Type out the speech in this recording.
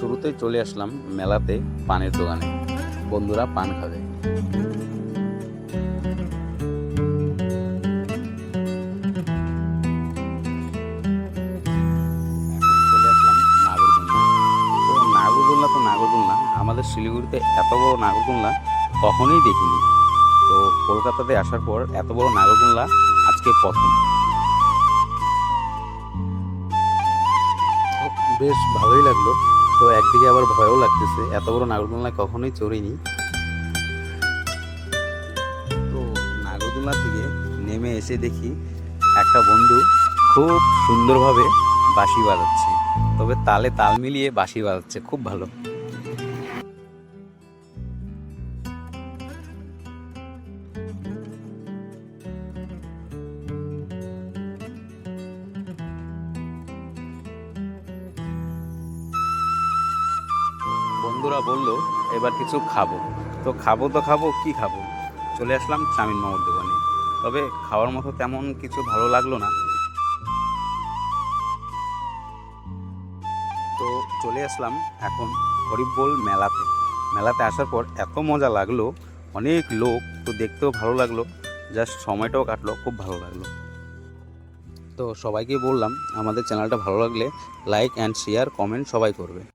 শুরুতেই চলে আসলাম মেলাতে পানের দোকানে। বন্ধুরা পান খাবে। চলে আসলাম নাগরদোলনা। তো নাগরদোলনা আমাদের শিলিগুড়িতে এত বড় নাগরদোলনা কখনোই দেখিনি। তো কলকাতাতে আসার পর এত বড় নাগরদোলনা আজকে প্রথম। বেশ ভালোই লাগলো। তো একদিকে আবার ভয়ও লাগতেছে, এত বড় নাগরদোলনায় কখনোই চড়িনি। তো নাগরদোলনা থেকে নেমে এসে দেখি একটা বন্ধু খুব সুন্দরভাবে বাঁশি বাজাচ্ছে, তবে তালে তাল মিলিয়ে বাঁশি বাজাচ্ছে, খুব ভালো। বন্ধুরা বলল এবার কিছু খাবো। তো খাবো কি খাবো, চলে আসলাম চাউমিন মামার দোকানে। তবে খাওয়ার মতো তেমন কিছু ভালো লাগলো না। তো চলে আসলাম এখন হরিবোল মেলাতে। মেলাতে আসার পর এত মজা লাগলো, অনেক লোক, তো দেখতেও ভালো লাগলো, জাস্ট সময়টাও কাটলো, খুব ভালো লাগলো। তো সবাইকে বললাম আমাদের চ্যানেলটা ভালো লাগলে লাইক অ্যান্ড শেয়ার কমেন্ট সবাই করবে।